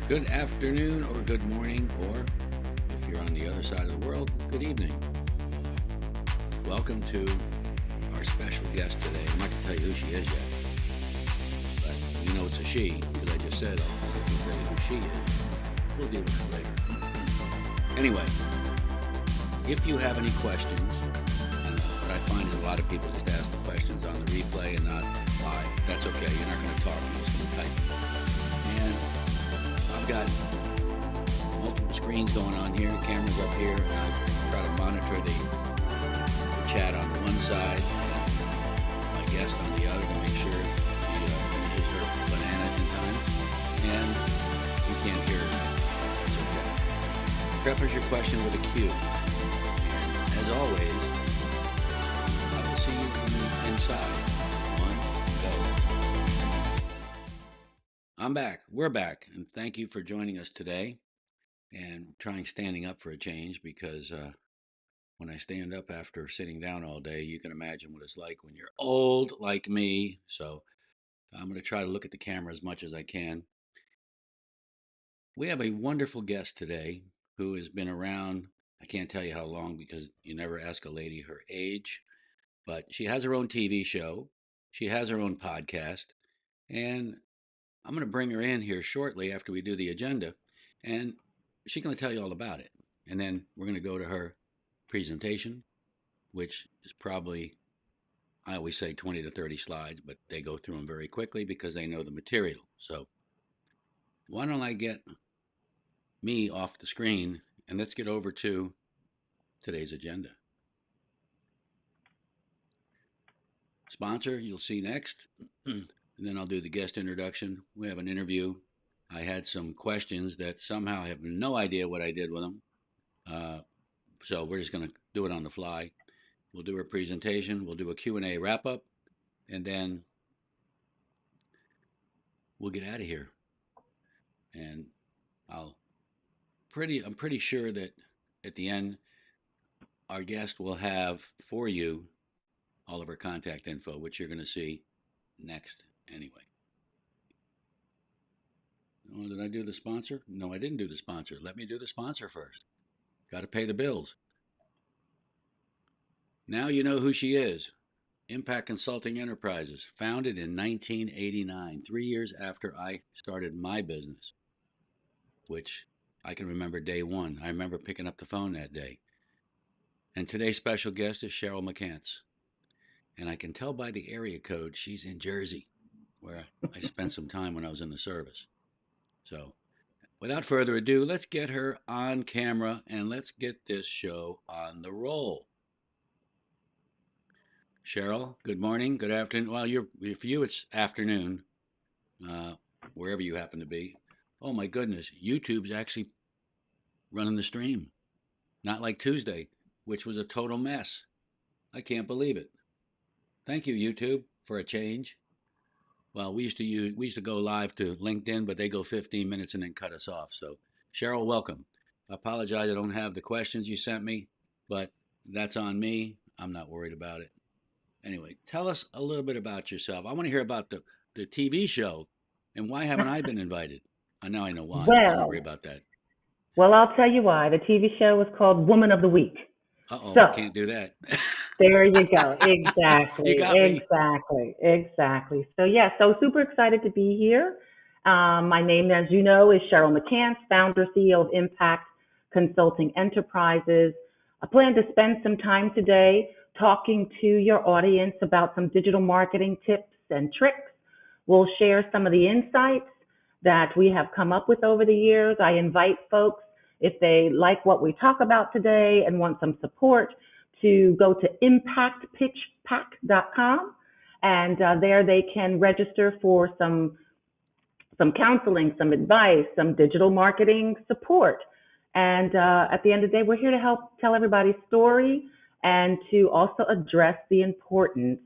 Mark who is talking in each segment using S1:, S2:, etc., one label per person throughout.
S1: Good afternoon or good morning, or if you're on the other side of the world, good evening. Welcome to our special guest today. I'm not going to tell you who she is yet, but you know it's a she, because I just said I'll tell you who she is. We'll deal with it later. Anyway, if you have any questions, what I find is a lot of people just ask the questions on the replay and not live. That's okay. You're not going to talk. You're just going to type. And I've got multiple screens going on here. The camera's up here. And I try to monitor the chat on the one side and my guest on the other to make sure she finishes her banana in time. And you can't hear her. That's okay. Preface your question with a cue. And as always, I will see you inside. Go. I'm back. We're back. And thank you for joining us today. And trying standing up for a change, because when I stand up after sitting down all day, you can imagine what it's like when you're old like me. So I'm going to try to look at the camera as much as I can. We have a wonderful guest today who has been around. I can't tell you how long, because you never ask a lady her age, but she has her own TV show. She has her own podcast, and I'm going to bring her in here shortly after we do the agenda, and she's going to tell you all about it. And then we're going to go to her presentation, which is probably, I always say 20 to 30 slides, but they go through them very quickly because they know the material. So why don't I get me off the screen and let's get over to today's agenda. Sponsor, you'll see next. And then I'll do the guest introduction. We have an interview. I had some questions that somehow I have no idea what I did with them. So we're just going to do it on the fly. We'll do a presentation. We'll do a Q&A wrap-up. And then we'll get out of here. And I'm pretty sure that at the end, our guest will have for you all of her contact info, which you're going to see next anyway. Oh, did I do the sponsor? No, I didn't do the sponsor. Let me do the sponsor first. Got to pay the bills. Now you know who she is. Impact Consulting Enterprises, founded in 1989, 3 years after I started my business, which I can remember day one. I remember picking up the phone that day. And today's special guest is Cheryl McCants. And I can tell by the area code she's in Jersey, where I spent some time when I was in the service. So without further ado, let's get her on camera and let's get this show on the roll. Cheryl, good morning, good afternoon. Well, for you it's afternoon, wherever you happen to be. Oh my goodness, YouTube's actually running the stream. Not like Tuesday, which was a total mess. I can't believe it. Thank you, YouTube, for a change. Well, we used to go live to LinkedIn, but they go 15 minutes and then cut us off. So, Cheryl, welcome. I apologize I don't have the questions you sent me, but that's on me. I'm not worried about it. Anyway, tell us a little bit about yourself. I want to hear about the TV show and why haven't I been invited? Now I know why. Don't worry about that.
S2: Well, I'll tell you why. The TV show was called Woman of the Week.
S1: Uh-oh,
S2: so,
S1: can't do that.
S2: There you go. Exactly.
S1: You got me.
S2: Exactly. So super excited to be here. My name, as you know, is Cheryl McCants, founder, CEO of Impact Consulting Enterprises. I plan to spend some time today talking to your audience about some digital marketing tips and tricks. We'll share some of the insights that we have come up with over the years. I invite folks, if they like what we talk about today and want some support, to go to impactpitchpack.com, and there they can register for some counseling, some advice, some digital marketing support. And at the end of the day, we're here to help tell everybody's story and to also address the importance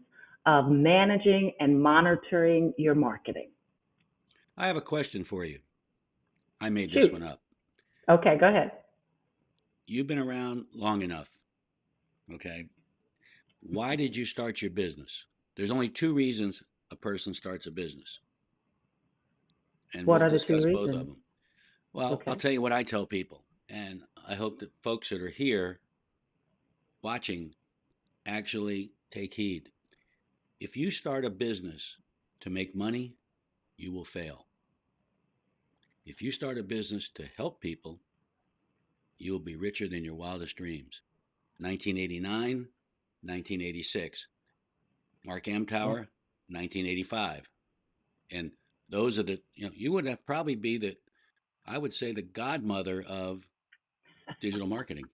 S2: of managing and monitoring your marketing.
S1: I have a question for you. I made this one up.
S2: Okay, go ahead.
S1: You've been around long enough, okay? Why did you start your business? There's only two reasons a person starts a business. And
S2: what
S1: we'll
S2: are the two
S1: discuss
S2: reasons?
S1: both of them. Well, I'll
S2: Okay.
S1: tell you what I tell people, and I hope that folks that are here watching actually take heed. If you start a business to make money, you will fail. If you start a business to help people, you will be richer than your wildest dreams. 1989, 1986. Mark
S2: Yeah.
S1: Amtower, 1985. And those are you would have probably be I would say, the godmother of digital marketing.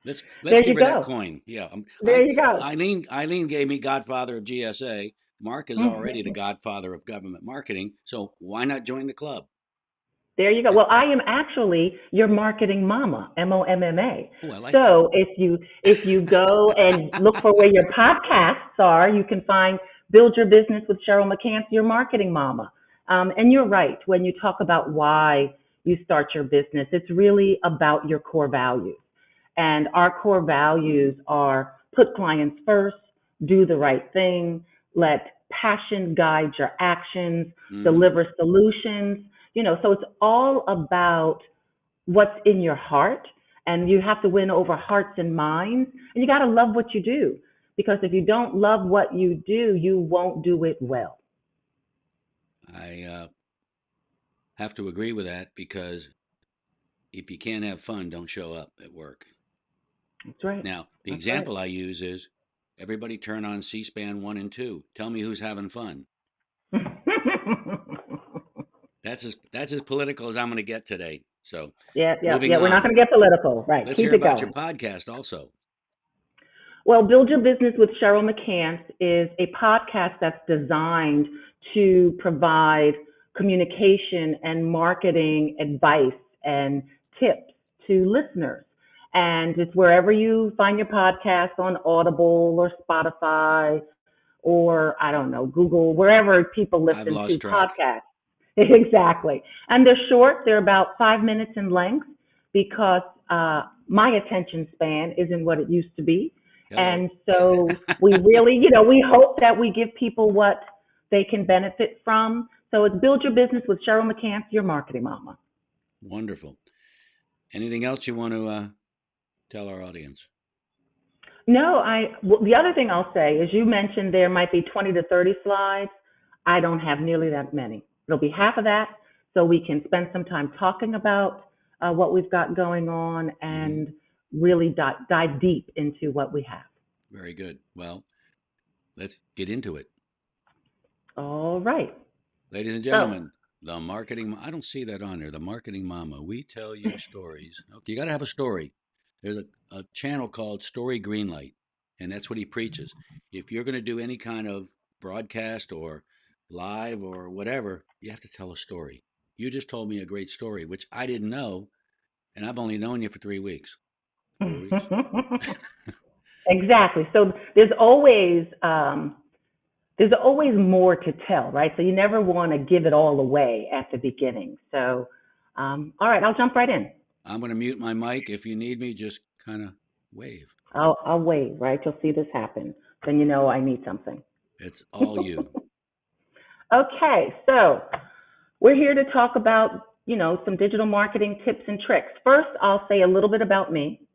S1: Let's
S2: There
S1: give
S2: you
S1: her that
S2: go.
S1: coin. Yeah,
S2: There you go.
S1: Eileen gave me Godfather of GSA. Mark is already the Godfather of government marketing. So why not join the club?
S2: There you go. Well, I am actually your marketing mama, MOMMA.
S1: Oh, I like that.
S2: So if you go and look for where your podcasts are, you can find Build Your Business with Cheryl McCants, your marketing mama. And you're right when you talk about why you start your business. It's really about your core values. And our core values are put clients first, do the right thing, let passion guide your actions,
S1: Hmm.
S2: deliver solutions. So it's all about what's in your heart, and you have to win over hearts and minds, and you got to love what you do, because if you don't love what you do, you won't do it well.
S1: I have to agree with that because if you can't have fun, don't show up at work.
S2: That's right.
S1: Now, the
S2: That's right.
S1: example I use is everybody turn on C-SPAN 1 and 2. Tell me who's having fun. That's as political as I'm going to get today. So,
S2: Yeah, yeah,
S1: moving
S2: yeah. We're not
S1: on.
S2: going to get political, right?
S1: Let's hear
S2: Keep it
S1: about your
S2: going.
S1: podcast also.
S2: Well, Build Your Business with Cheryl McCants is a podcast that's designed to provide communication and marketing advice and tips to listeners. And it's wherever you find your podcast, on Audible or Spotify or, I don't know, Google, wherever people
S1: I've
S2: listen to
S1: lost track.
S2: podcasts. Exactly. And they're short, they're about 5 minutes in length, because my attention span isn't what it used to be.
S1: Hello.
S2: And so we really, we hope that we give people what they can benefit from. So it's Build Your Business with Cheryl McCants, your marketing mama.
S1: Wonderful. Anything else you want to tell our audience?
S2: No, well, the other thing I'll say is, you mentioned there might be 20 to 30 slides. I don't have nearly that many. It'll be half of that, so we can spend some time talking about what we've got going on,
S1: Hmm.
S2: and really dive deep into what we have.
S1: Very good. Well, let's get into it.
S2: All right.
S1: Ladies and
S2: So,
S1: gentlemen, I don't see that on there. The Marketing Mama. We tell you stories. Okay, you got to have a story. There's a channel called Story Greenlight, and that's what he preaches. If you're going to do any kind of broadcast or live or whatever, you have to tell a story. You just told me a great story, which I didn't know, and I've only known you for 3 weeks, 4 weeks.
S2: exactly. So there's always more to tell, right? So you never want to give it all away at the beginning. So, all right, I'll jump right in.
S1: I'm going to mute my mic. If you need me, just kind of wave.
S2: I'll wait, right? You'll see this happen. Then you know I need something.
S1: It's all you.
S2: Okay, so we're here to talk about, some digital marketing tips and tricks. First, I'll say a little bit about me.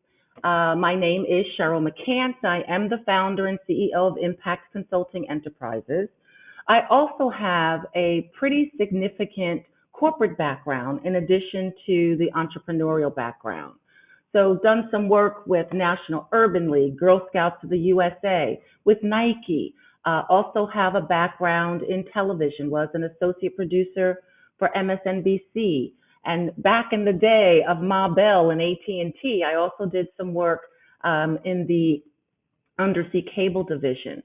S2: My name is Cheryl McCants. I am the founder and CEO of Impact Consulting Enterprises. I also have a pretty significant corporate background in addition to the entrepreneurial background. So done some work with National Urban League, Girl Scouts of the USA, with Nike. Also have a background in television, was an associate producer for MSNBC. And back in the day of Ma Bell and AT&T, I also did some work in the undersea cable division.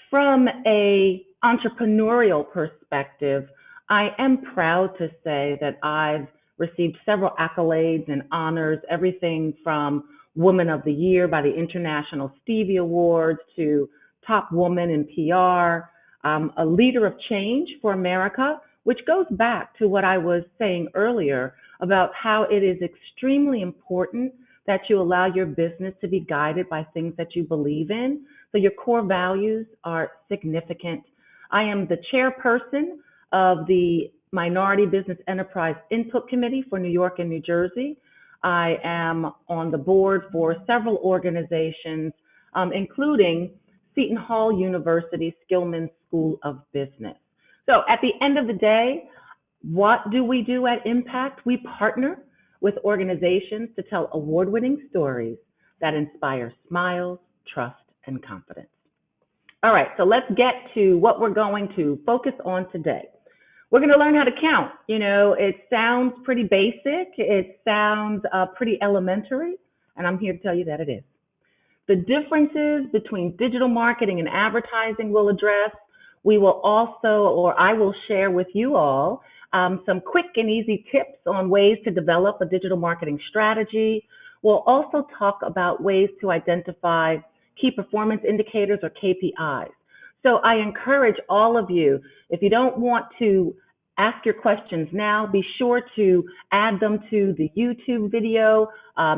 S2: From a entrepreneurial perspective, I am proud to say that I've received several accolades and honors, everything from Woman of the Year by the International Stevie Awards to Top Woman in PR, a leader of change for America, which goes back to what I was saying earlier about how it is extremely important that you allow your business to be guided by things that you believe in. So your core values are significant. I am the chairperson of the Minority Business Enterprise Input Committee for New York and New Jersey. I am on the board for several organizations, including Seton Hall University Skillman School of Business. So at the end of the day, what do we do at Impact? We partner with organizations to tell award-winning stories that inspire smiles, trust, and confidence. All right, so let's get to what we're going to focus on today. We're going to learn how to count. You know, it sounds pretty basic. It sounds pretty elementary, and I'm here to tell you that it is. The differences between digital marketing and advertising we'll address. We will also, or I will share with you all, some quick and easy tips on ways to develop a digital marketing strategy. We'll also talk about ways to identify key performance indicators or KPIs. So I encourage all of you, if you don't want to ask your questions now, be sure to add them to the YouTube video.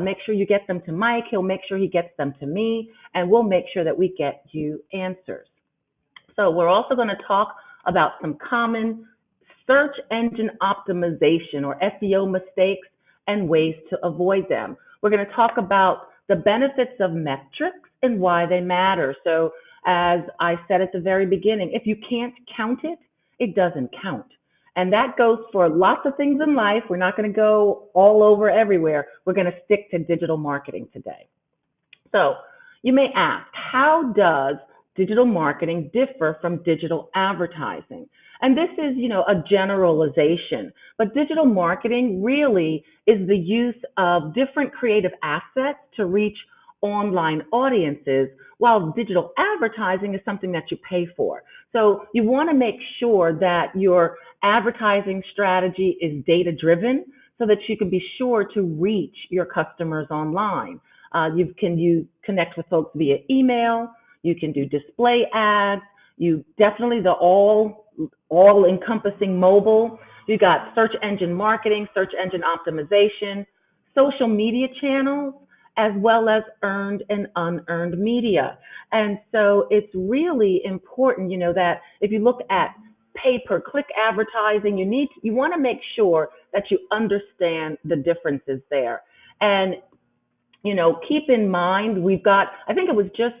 S2: Make sure you get them to Mike. He'll make sure he gets them to me, and we'll make sure that we get you answers. So we're also going to talk about some common search engine optimization or SEO mistakes and ways to avoid them. We're going to talk about the benefits of metrics and why they matter. So as I said at the very beginning, if you can't count it, it doesn't count. And that goes for lots of things in life. We're not going to go all over everywhere. We're going to stick to digital marketing today. So you may ask, how does digital marketing differ from digital advertising? And this is, a generalization, but digital marketing really is the use of different creative assets to reach online audiences, while digital advertising is something that you pay for. So you want to make sure that your advertising strategy is data-driven so that you can be sure to reach your customers online. You can connect with folks via email. You can do display ads. You definitely the all-encompassing mobile. You got search engine marketing, search engine optimization, social media channels, as well as earned and unearned media. And so it's really important, that if you look at pay-per-click advertising, you want to make sure that you understand the differences there. And, keep in mind, I think it was just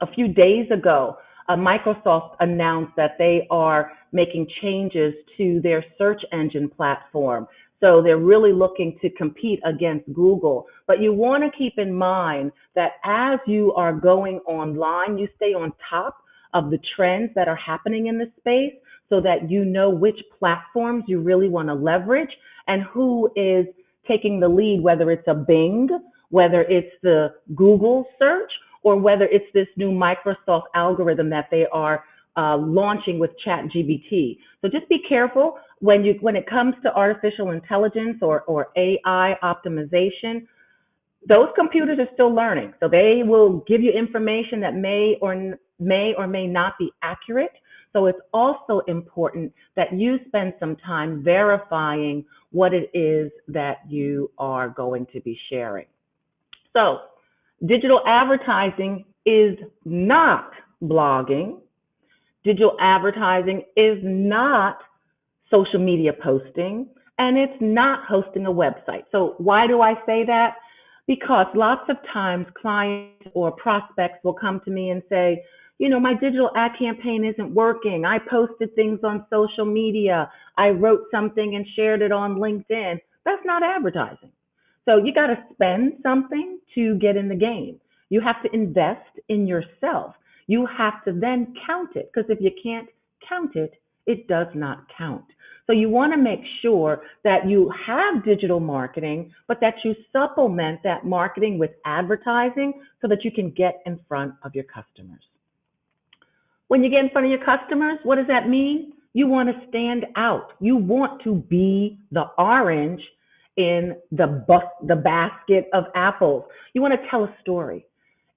S2: a few days ago, Microsoft announced that they are making changes to their search engine platform. So they're really looking to compete against Google. But you want to keep in mind that as you are going online, you stay on top of the trends that are happening in the space so that you know which platforms you really want to leverage and who is taking the lead, whether it's a Bing, whether it's the Google search, or whether it's this new Microsoft algorithm that they are launching with ChatGPT. So just be careful when it comes to artificial intelligence or AI optimization. Those computers are still learning, so they will give you information that may or may not be accurate. So it's also important that you spend some time verifying what it is that you are going to be sharing. So digital advertising is not blogging. Digital advertising is not social media posting, and it's not hosting a website. So why do I say that? Because lots of times clients or prospects will come to me and say, my digital ad campaign isn't working. I posted things on social media. I wrote something and shared it on LinkedIn. That's not advertising. So you got to spend something to get in the game. You have to invest in yourself. You have to then count it, because if you can't count it, it does not count. So you want to make sure that you have digital marketing, but that you supplement that marketing with advertising so that you can get in front of your customers. When you get in front of your customers, what does that mean? You want to stand out. You want to be the orange in the basket of apples. You want to tell a story.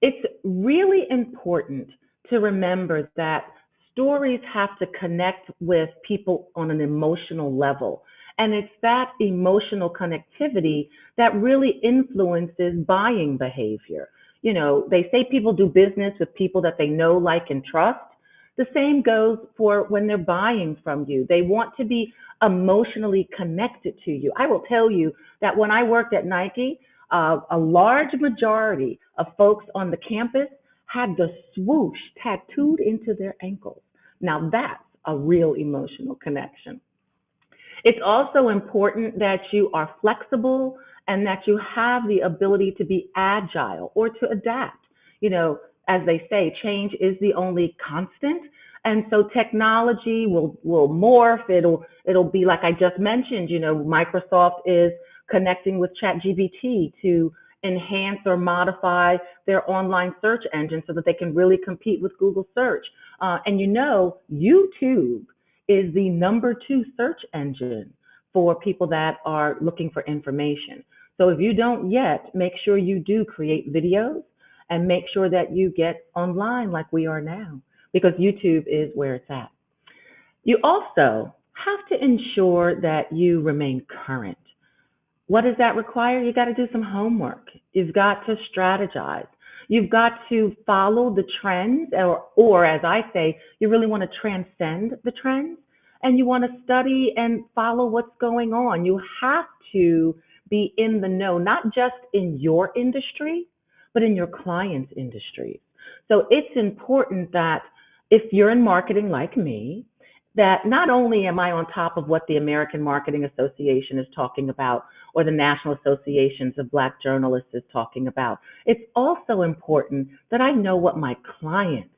S2: It's really important to remember that stories have to connect with people on an emotional level. And it's that emotional connectivity that really influences buying behavior. They say people do business with people that they know, like, and trust. The same goes for when they're buying from you. They want to be emotionally connected to you. I will tell you that when I worked at Nike, a large majority of folks on the campus had the swoosh tattooed into their ankles. Now that's a real emotional connection. It's also important that you are flexible and that you have the ability to be agile or to adapt. You know, as they say, change is the only constant. And so technology will morph. It'll be like I just mentioned, you know, Microsoft is connecting with ChatGPT to enhance or modify their online search engine so that they can really compete with Google search. And you know, YouTube is the number two search engine for people that are looking for information. So if you don't yet, make sure you do create videos and make sure that you get online like we are now, because YouTube is where it's at. You also have to ensure that you remain current. What does that require? You got to do some homework. You've got to strategize. You've got to follow the trends, or as I say, you really want to transcend the trends and you want to study and follow what's going on. You have to be in the know, not just in your industry, but in your client's industry. So it's important that if you're in marketing like me, that not only am I on top of what the American Marketing Association is talking about or the National Associations of Black Journalists is talking about, it's also important that I know what my clients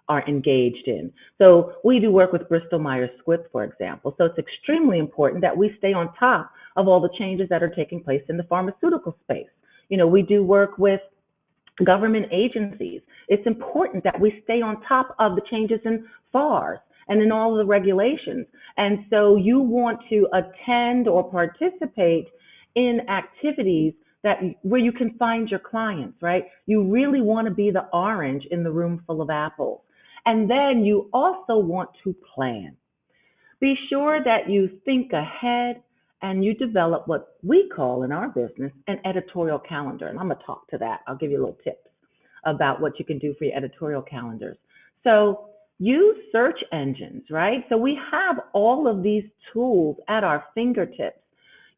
S2: are engaged in. So we do work with Bristol Myers Squibb, for example. So it's extremely important that we stay on top of all the changes that are taking place in the pharmaceutical space. You know, we do work with government agencies. It's important that we stay on top of the changes in FARS and in all of the regulations. And so you want to attend or participate in activities where you can find your clients, right? You really want to be the orange in the room full of apples. And then you also want to plan. Be sure that you think ahead and you develop what we call in our business an editorial calendar. And I'm going to talk to that. I'll give you a little tips about what you can do for your editorial calendars. So use search engines, right? So we have all of these tools at our fingertips.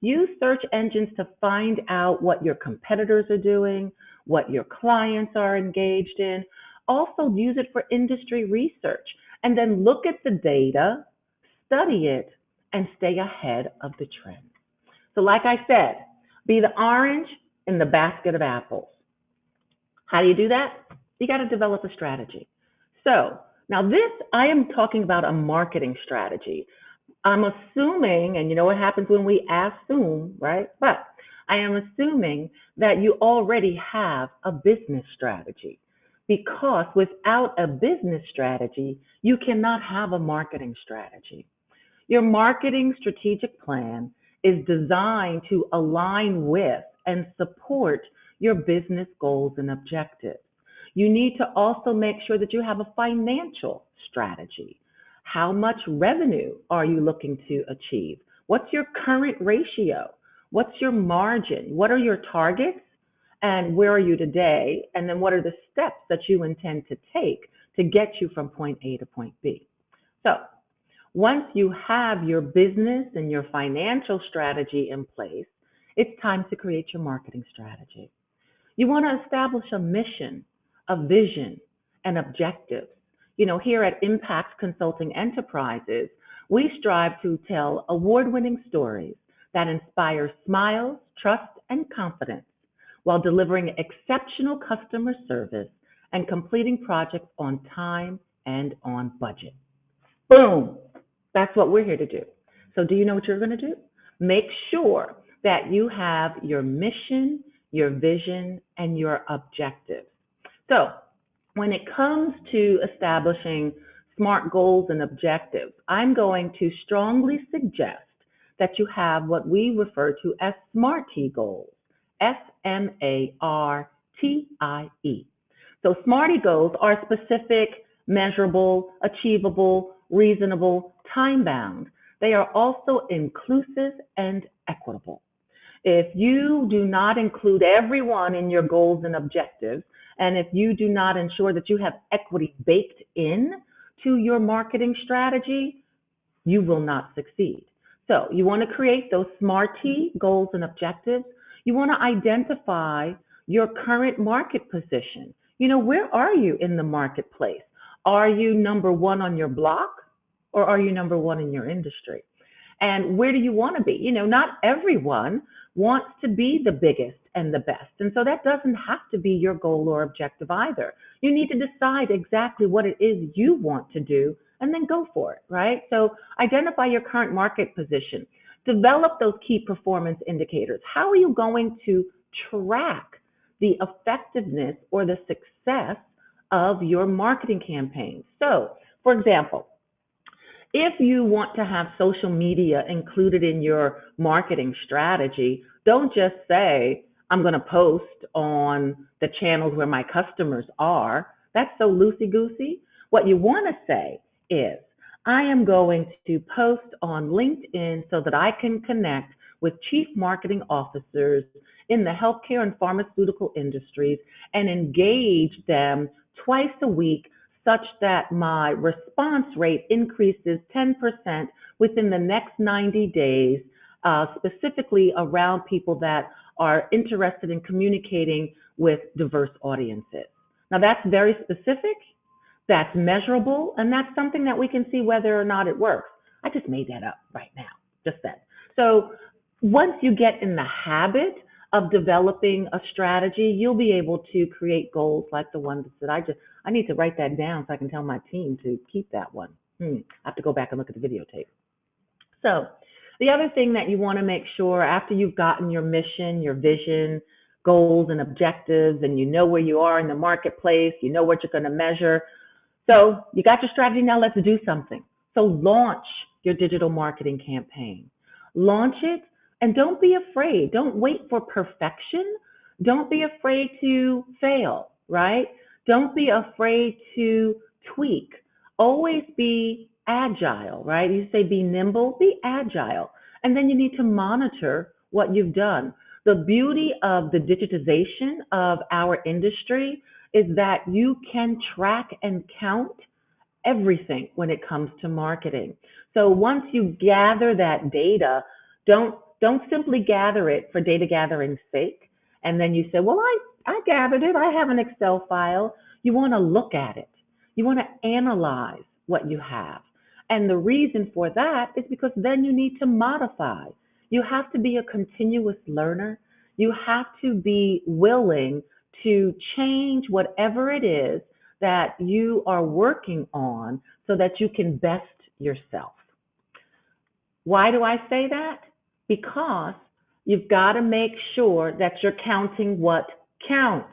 S2: Use search engines to find out what your competitors are doing, what your clients are engaged in. Also use it for industry research, and then look at the data, study it, and stay ahead of the trend. So like I said, be the orange in the basket of apples. How do you do that? You got to develop a strategy. So now this, I am talking about a marketing strategy. I'm assuming, and you know what happens when we assume, right? But I am assuming that you already have a business strategy, because without a business strategy, you cannot have a marketing strategy. Your marketing strategic plan is designed to align with and support your business goals and objectives. You need to also make sure that you have a financial strategy. How much revenue are you looking to achieve? What's your current ratio? What's your margin? What are your targets? And where are you today? And then what are the steps that you intend to take to get you from point A to point B? So once you have your business and your financial strategy in place, it's time to create your marketing strategy. You want to establish a mission, a vision, and objectives. You know, here at Impact Consulting Enterprises, we strive to tell award-winning stories that inspire smiles, trust, and confidence while delivering exceptional customer service and completing projects on time and on budget. Boom! That's what we're here to do. So do you know what you're going to do? Make sure that you have your mission, your vision, and your objectives. So when it comes to establishing SMART goals and objectives, I'm going to strongly suggest that you have what we refer to as SMARTIE goals, SMARTIE. So SMARTIE goals are specific, measurable, achievable, reasonable, time-bound. They are also inclusive and equitable. If you do not include everyone in your goals and objectives, and if you do not ensure that you have equity baked in to your marketing strategy, you will not succeed. So you want to create those SMART goals and objectives. You want to identify your current market position. Where are you in the marketplace? Are you number one on your block, or are you number one in your industry? And where do you want to be? Not everyone wants to be the biggest and the best. And so that doesn't have to be your goal or objective either. You need to decide exactly what it is you want to do and then go for it, right? So identify your current market position. Develop those key performance indicators. How are you going to track the effectiveness or the success of your marketing campaigns? So, for example, if you want to have social media included in your marketing strategy, don't just say, I'm going to post on the channels where my customers are. That's so loosey-goosey. What you want to say is, I am going to post on LinkedIn so that I can connect with chief marketing officers in the healthcare and pharmaceutical industries and engage them twice a week, such that my response rate increases 10% within the next 90 days, specifically around people that are interested in communicating with diverse audiences. Now, that's very specific, that's measurable, and that's something that we can see whether or not it works. I just made that up right now, just then. So once you get in the habit of developing a strategy, you'll be able to create goals like the ones that I need to write that down so I can tell my team to keep that one. I have to go back and look at the videotape. So the other thing that you want to make sure after you've gotten your mission, your vision, goals and objectives, and you know where you are in the marketplace, you know what you're going to measure. So you got your strategy, now let's do something. So launch your digital marketing campaign. Launch it, and don't be afraid. Don't wait for perfection. Don't be afraid to fail, right? Don't be afraid to tweak. Always be agile, right? You say be nimble, be agile. And then you need to monitor what you've done. The beauty of the digitization of our industry is that you can track and count everything when it comes to marketing. So once you gather that data, don't simply gather it for data gathering's sake. And then you say, well, I gathered it. I have an Excel file. You want to look at it. You want to analyze what you have. And the reason for that is because then you need to modify. You have to be a continuous learner. You have to be willing to change whatever it is that you are working on so that you can best yourself. Why do I say that? Because you've got to make sure that you're counting what counts.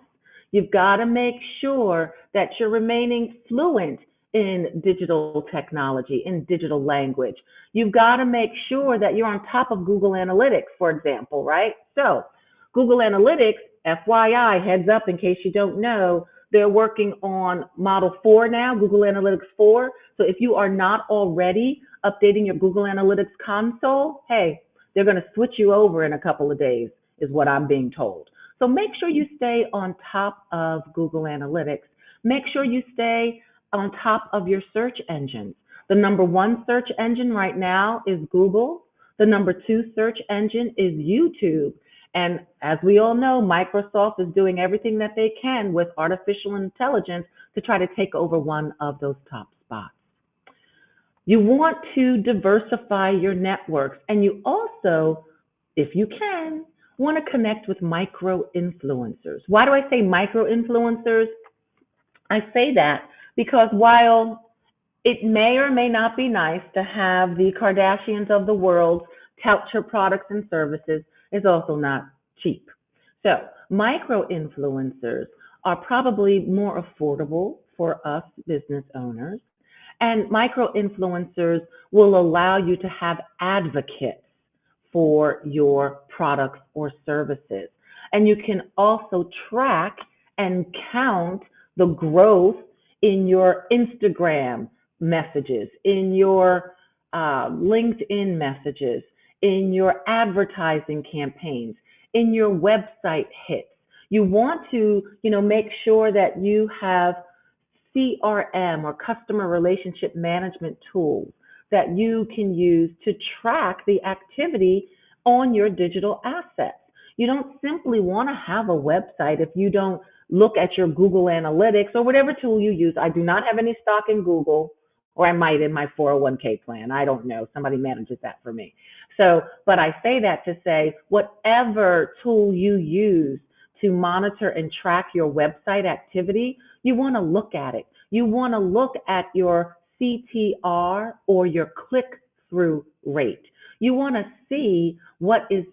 S2: You've got to make sure that you're remaining fluent in digital technology, in digital language. You've got to make sure that you're on top of Google Analytics, for example, right? So Google Analytics, FYI, heads up in case you don't know, they're working on Model 4 now, Google Analytics 4. So if you are not already updating your Google Analytics console, hey, they're going to switch you over in a couple of days, is what I'm being told. So make sure you stay on top of Google Analytics. Make sure you stay on top of your search engines. The number one search engine right now is Google. The number two search engine is YouTube. And as we all know, Microsoft is doing everything that they can with artificial intelligence to try to take over one of those top spots. You want to diversify your networks, and you also, if you can, want to connect with micro-influencers. Why do I say micro-influencers? I say that because while it may or may not be nice to have the Kardashians of the world tout your products and services, it's also not cheap. So micro-influencers are probably more affordable for us business owners. And micro-influencers will allow you to have advocates for your products or services. And you can also track and count the growth in your Instagram messages, in your LinkedIn messages, in your advertising campaigns, in your website hits. You want to, make sure that you have CRM or customer relationship management tools that you can use to track the activity on your digital assets. You don't simply want to have a website if you don't look at your Google Analytics or whatever tool you use. I do not have any stock in Google, or I might in my 401k plan. I don't know. Somebody manages that for me. So, but I say that to say whatever tool you use to monitor and track your website activity, you want to look at it. You want to look at your CTR or your click-through rate. You want to see what is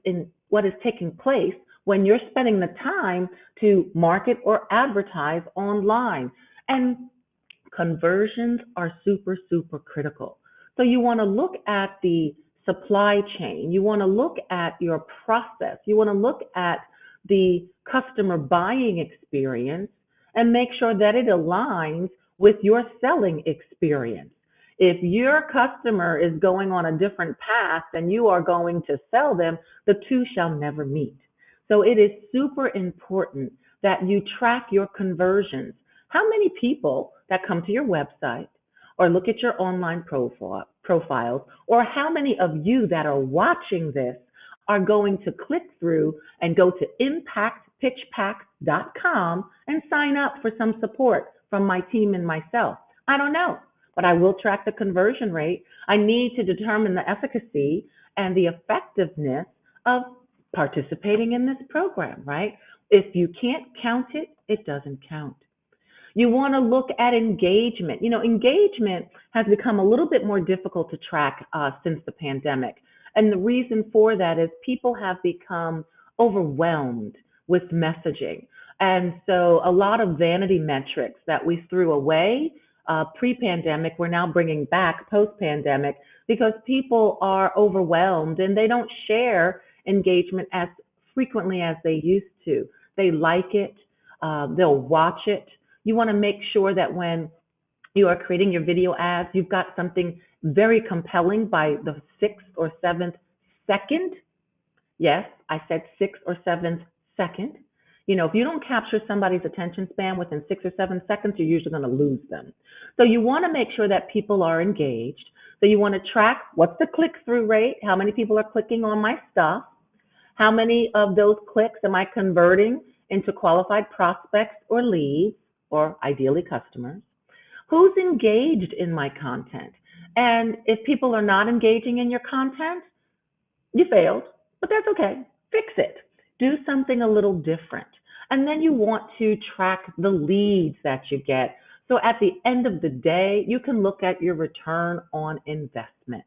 S2: taking place when you're spending the time to market or advertise online. And conversions are super, super critical. So you want to look at the supply chain. You want to look at your process. You want to look at the customer buying experience and make sure that it aligns with your selling experience. If your customer is going on a different path than you are going to sell them, the two shall never meet. So it is super important that you track your conversions. How many people that come to your website or look at your online profiles, or how many of you that are watching this are going to click through and go to impactpitchpack.com and sign up for some support from my team and myself? I don't know, but I will track the conversion rate. I need to determine the efficacy and the effectiveness of participating in this program, right? If you can't count it, it doesn't count. You want to look at engagement. You know, engagement has become a little bit more difficult to track since the pandemic. And the reason for that is people have become overwhelmed with messaging. And so a lot of vanity metrics that we threw away pre-pandemic, we're now bringing back post-pandemic because people are overwhelmed and they don't share engagement as frequently as they used to. They like it, they'll watch it. You want to make sure that when you are creating your video ads, you've got something very compelling by the 6th or 7th second. Yes, I said 6th or 7th second. You know, if you don't capture somebody's attention span within 6 or 7 seconds, you're usually going to lose them. So you want to make sure that people are engaged. So you want to track what's the click-through rate, how many people are clicking on my stuff, how many of those clicks am I converting into qualified prospects or leads, or ideally customers, who's engaged in my content. And if people are not engaging in your content, you failed, but that's okay. Fix it. Do something a little different. And then you want to track the leads that you get. So at the end of the day, you can look at your return on investment.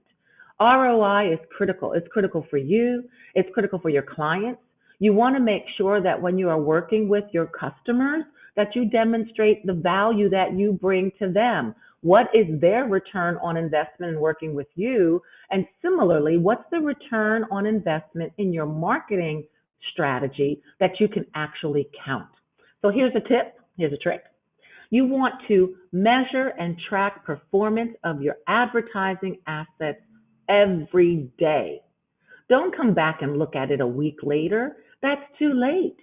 S2: ROI is critical. It's critical for you. It's critical for your clients. You want to make sure that when you are working with your customers, that you demonstrate the value that you bring to them. What is their return on investment in working with you? And similarly, what's the return on investment in your marketing strategy that you can actually count? So here's a tip, here's a trick. You want to measure and track performance of your advertising assets every day. Don't come back and look at it a week later. That's too late.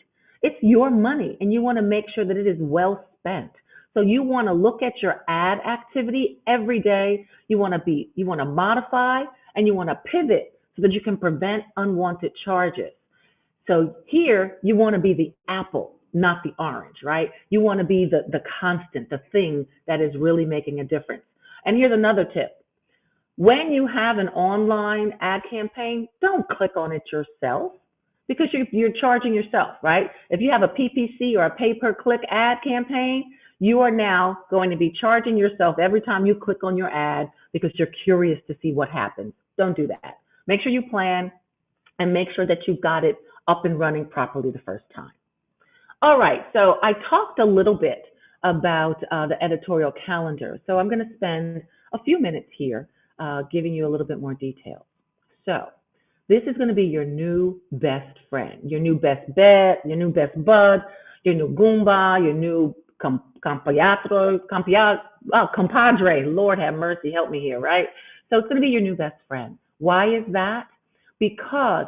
S2: It's your money, and you want to make sure that it is well spent. So you want to look at your ad activity every day. You want to modify, and you want to pivot so that you can prevent unwanted charges. So here, you want to be the apple, not the orange, right? You want to be the constant, the thing that is really making a difference. And here's another tip. When you have an online ad campaign, don't click on it yourself, because you're charging yourself, right? If you have a PPC or a pay-per-click ad campaign, you are now going to be charging yourself every time you click on your ad because you're curious to see what happens. Don't do that. Make sure you plan and make sure that you've got it up and running properly the first time. All right, so I talked a little bit about the editorial calendar. So I'm going to spend a few minutes here giving you a little bit more detail. So this is going to be your new best friend, your new best bet, your new best bud, your new Goomba, your new compadre. Lord have mercy, help me here, right? So it's going to be your new best friend. Why is that? Because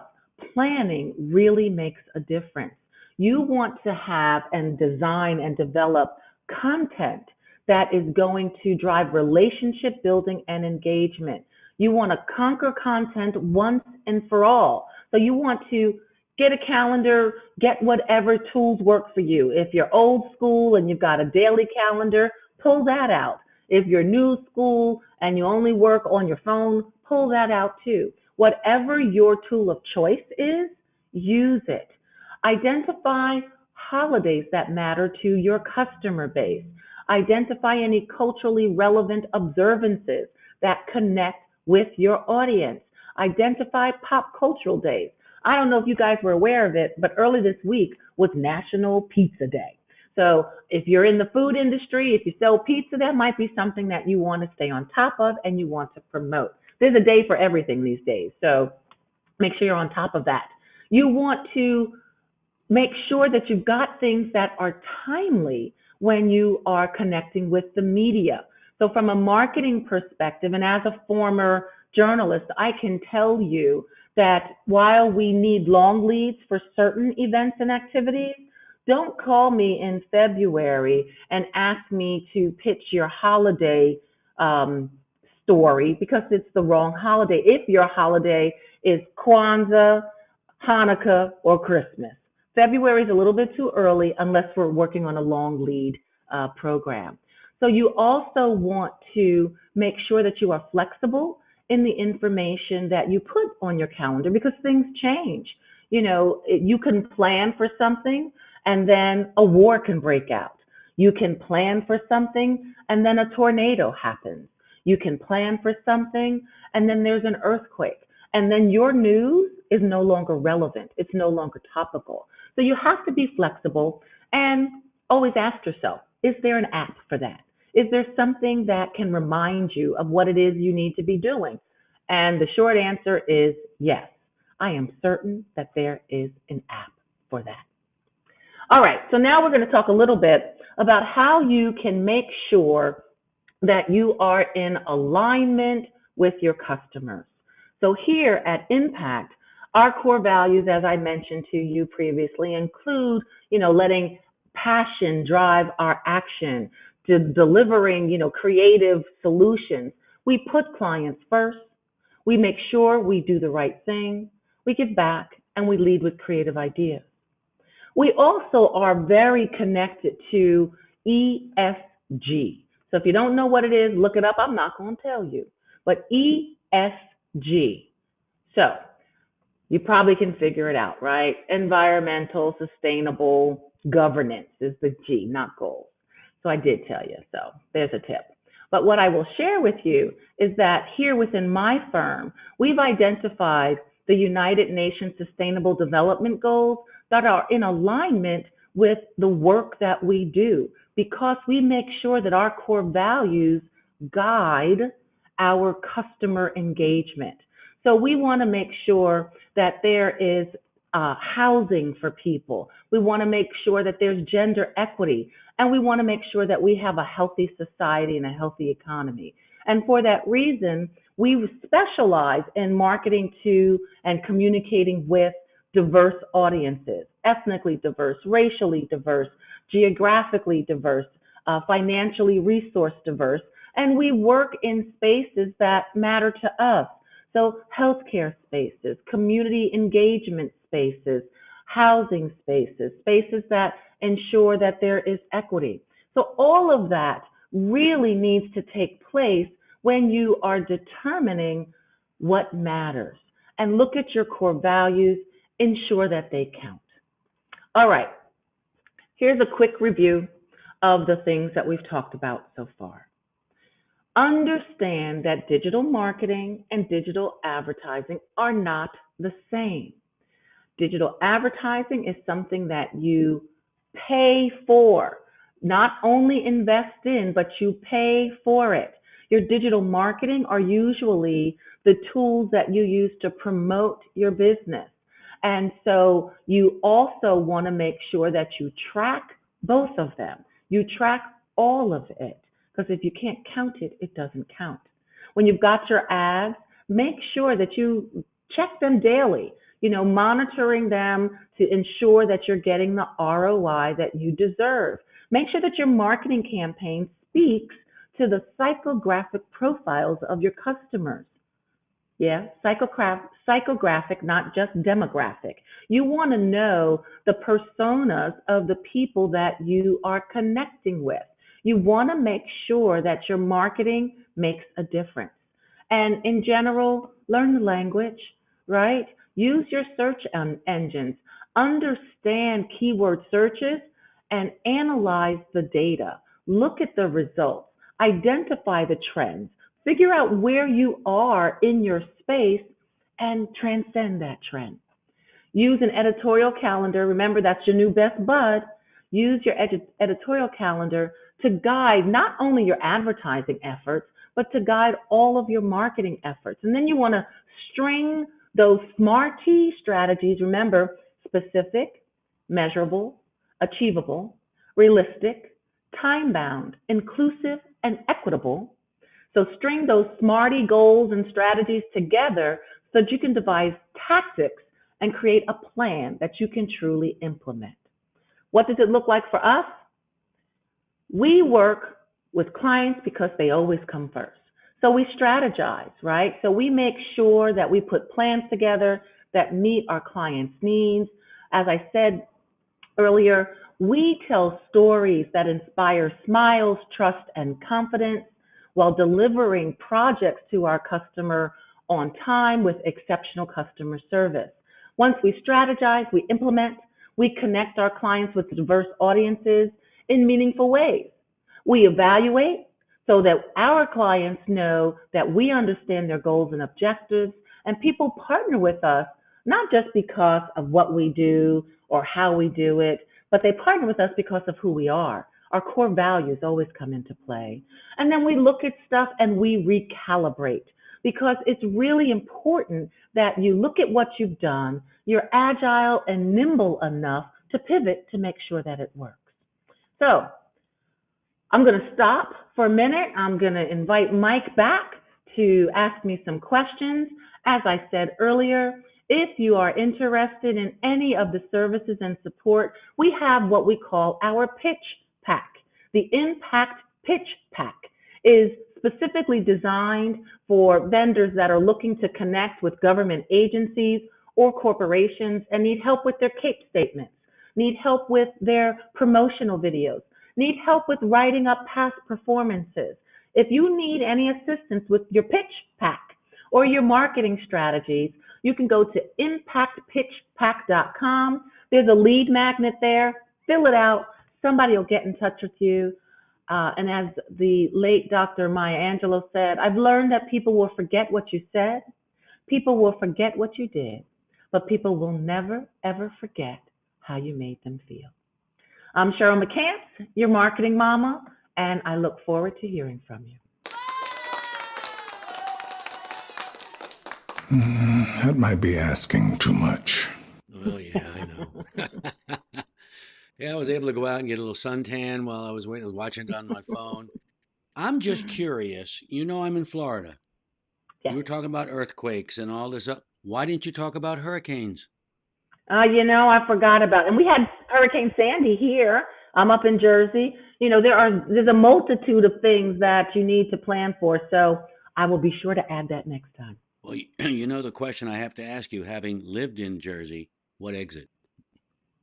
S2: planning really makes a difference. You want to have and design and develop content that is going to drive relationship building and engagement. You want to conquer content once and for all. So you want to get a calendar, get whatever tools work for you. If you're old school and you've got a daily calendar, pull that out. If you're new school and you only work on your phone, pull that out too. Whatever your tool of choice is, use it. Identify holidays that matter to your customer base. Identify any culturally relevant observances that connect with your audience. Identify pop cultural days. I don't know if you guys were aware of it, but early this week was National Pizza Day. So if you're in the food industry, if you sell pizza, that might be something that you want to stay on top of and you want to promote. There's a day for everything these days, so make sure you're on top of that. You want to make sure that you've got things that are timely when you are connecting with the media. So from a marketing perspective, and as a former journalist, I can tell you that while we need long leads for certain events and activities, don't call me in February and ask me to pitch your holiday story because it's the wrong holiday. If your holiday is Kwanzaa, Hanukkah, or Christmas. February is a little bit too early unless we're working on a long lead program. So you also want to make sure that you are flexible in the information that you put on your calendar because things change. You know, you can plan for something and then a war can break out. You can plan for something and then a tornado happens. You can plan for something and then there's an earthquake. And then your news is no longer relevant. It's no longer topical. So you have to be flexible and always ask yourself, is there an app for that? Is there something that can remind you of what it is you need to be doing? And the short answer is yes. I am certain that there is an app for that. All right, so now we're going to talk a little bit about how you can make sure that you are in alignment with your customers. So here at Impact, our core values, as I mentioned to you previously, include, letting passion drive our action, to delivering, creative solutions. We put clients first. We make sure we do the right thing. We give back and we lead with creative ideas. We also are very connected to ESG. So if you don't know what it is, look it up. I'm not going to tell you. But ESG. So you probably can figure it out, right? Environmental, sustainable, governance is the G, not goals. So I did tell you. So there's a tip. But what I will share with you is that here within my firm, we've identified the United Nations Sustainable Development Goals that are in alignment with the work that we do because we make sure that our core values guide our customer engagement. So we want to make sure that there is housing for people. We want to make sure that there's gender equity. And we want to make sure that we have a healthy society and a healthy economy. And for that reason, we specialize in marketing to and communicating with diverse audiences, ethnically diverse, racially diverse, geographically diverse, financially resource diverse. And we work in spaces that matter to us. So healthcare spaces, community engagement spaces, housing spaces, spaces that ensure that there is equity. So all of that really needs to take place when you are determining what matters. And look at your core values, ensure that they count. All right, here's a quick review of the things that we've talked about so far. Understand that digital marketing and digital advertising are not the same. Digital advertising is something that you pay for, not only invest in, but you pay for it. Your digital marketing are usually the tools that you use to promote your business. And so you also want to make sure that you track both of them. You track all of it, because if you can't count it, it doesn't count. When you've got your ads, make sure that you check them daily, monitoring them to ensure that you're getting the ROI that you deserve. Make sure that your marketing campaigns speaks to the psychographic profiles of your customers. Yeah, psychographic, not just demographic. You want to know the personas of the people that you are connecting with. You want to make sure that your marketing makes a difference. And in general, learn the language, right? Use your search engines, understand keyword searches, and analyze the data. Look at the results, identify the trends, figure out where you are in your space and transcend that trend. Use an editorial calendar. Remember, that's your new best bud. Use your editorial calendar to guide not only your advertising efforts, but to guide all of your marketing efforts. And then you want to string those SMART-T strategies. Remember, specific, measurable, achievable, realistic, time bound, inclusive, and equitable. So string those SMARTY goals and strategies together so that you can devise tactics and create a plan that you can truly implement. What does it look like for us? We work with clients because they always come first. So we strategize, right? So we make sure that we put plans together that meet our clients' needs. As I said earlier, we tell stories that inspire smiles, trust, and confidence while delivering projects to our customer on time with exceptional customer service. Once we strategize, we implement, we connect our clients with diverse audiences in meaningful ways. We evaluate so that our clients know that we understand their goals and objectives, and people partner with us not just because of what we do or how we do it, but they partner with us because of who we are. Our core values always come into play. And then we look at stuff and we recalibrate because it's really important that you look at what you've done, you're agile and nimble enough to pivot to make sure that it works. So I'm going to stop for a minute. I'm going to invite Mike back to ask me some questions. As I said earlier, if you are interested in any of the services and support, we have what we call our pitch pack. The Impact Pitch Pack is specifically designed for vendors that are looking to connect with government agencies or corporations and need help with their CAPE statements, need help with their promotional videos, need help with writing up past performances. If you need any assistance with your pitch pack or your marketing strategies, you can go to impactpitchpack.com. There's a lead magnet there. Fill it out. Somebody will get in touch with you. And as the late Dr. Maya Angelou said, I've learned that people will forget what you said, people will forget what you did, but people will never, ever forget how you made them feel. I'm Cheryl McCants, your marketing mama, and I look forward to hearing from you.
S3: That might be asking too much.
S1: Well, yeah, I know. Yeah, I was able to go out and get a little suntan while I was watching it on my phone. I'm just curious. You know, I'm in Florida.
S2: Yes.
S1: You were talking about earthquakes and all this. Why didn't you talk about hurricanes?
S2: I forgot about it. And we had Hurricane Sandy here. I'm up in Jersey. There's a multitude of things that you need to plan for. So I will be sure to add that next time.
S1: Well, you know the question I have to ask you, having lived in Jersey, what exit?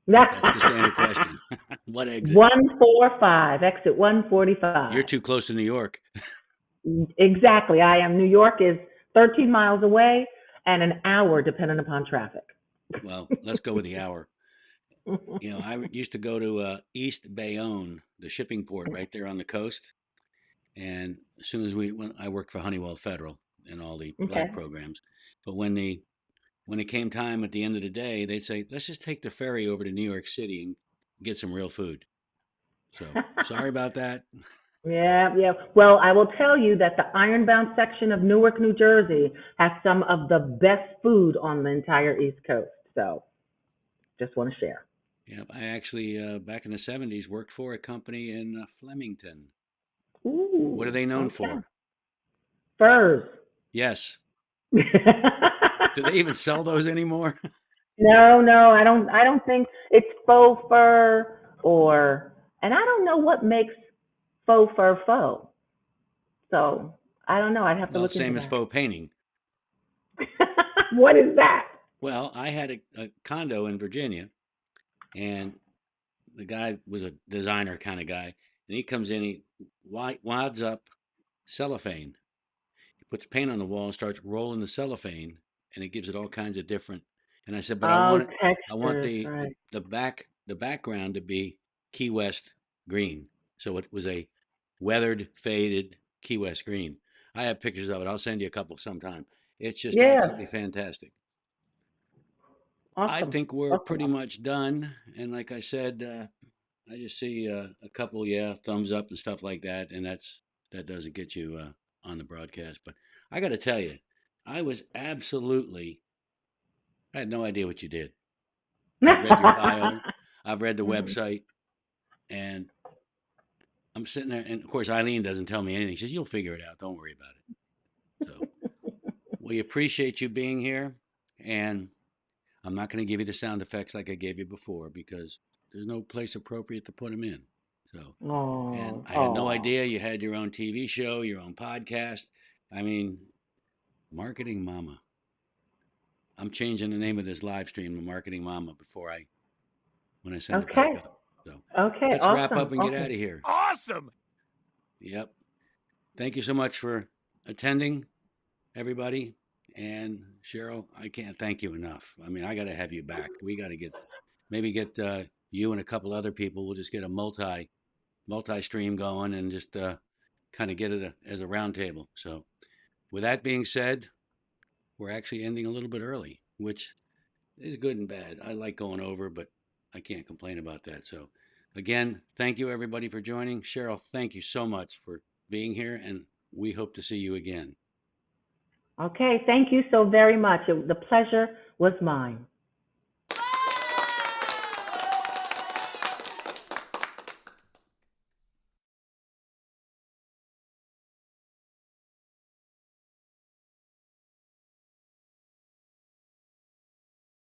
S1: That's the standard question. What exit?
S2: 145, exit 145.
S1: You're too close to New York.
S2: Exactly. I am. New York is 13 miles away and an hour depending upon traffic.
S1: Well, let's go with the hour. I used to go to East Bayonne, the shipping port right there on the coast. And as soon as when I worked for Honeywell Federal and all the black programs, but when it came time at the end of the day, they'd say, let's just take the ferry over to New York City and get some real food. So sorry about that.
S2: Yeah. Well, I will tell you that the ironbound section of Newark, New Jersey has some of the best food on the entire East Coast. So just want to share.
S1: Yeah, I actually, back in the 70s, worked for a company in Flemington.
S2: Ooh,
S1: what are they known for?
S2: Furs.
S1: Yes. Do they even sell those anymore?
S2: No, I don't think it's faux fur and I don't know what makes faux fur faux. So I don't know. I'd have to
S1: Well,
S2: look into
S1: same as
S2: that.
S1: faux painting.
S2: What is that?
S1: Well, I had a condo in Virginia, and the guy was a designer kind of guy, and he comes in, he wads up cellophane. He puts paint on the wall and starts rolling the cellophane, and it gives it all kinds of different. And I said, but
S2: Oh,
S1: I want
S2: textures, right.
S1: the background to be Key West green. So it was a weathered, faded Key West green. I have pictures of it. I'll send you a couple sometime. It's just
S2: Yeah,
S1: absolutely fantastic. I
S2: awesome.
S1: think we're
S2: Awesome.
S1: pretty much done. And like I said, I just see a couple, yeah, thumbs up and stuff like that, and that doesn't get you on the broadcast. But I got to tell you, I was absolutely, I had no idea what you did. I've read your bio, I've read the
S2: Mhm.
S1: website, and I'm sitting there, and of course Eileen doesn't tell me anything. She says, "You'll figure it out. Don't worry about it." So we appreciate you being here, and I'm not going to give you the sound effects like I gave you before because there's no place appropriate to put them in. So. And
S2: Oh,
S1: I had no
S2: oh.
S1: idea you had your own TV show, your own podcast. I mean, Marketing Mama. I'm changing the name of this live stream to Marketing Mama before when I send it back
S2: Okay.
S1: up. So
S2: Okay.
S1: let's wrap
S2: Awesome.
S1: up and get out
S2: Awesome.
S1: of here.
S4: Awesome.
S1: Yep. Thank you so much for attending, everybody. And Cheryl, I can't thank you enough. I mean, I got to have you back. We got to maybe get you and a couple other people. We'll just get a multi stream going and just kind of get it as a roundtable. So with that being said, we're actually ending a little bit early, which is good and bad. I like going over, but I can't complain about that. So, again, thank you everybody for joining. Cheryl, thank you so much for being here, and we hope to see you again.
S2: Okay. Thank you so very much. The pleasure was mine.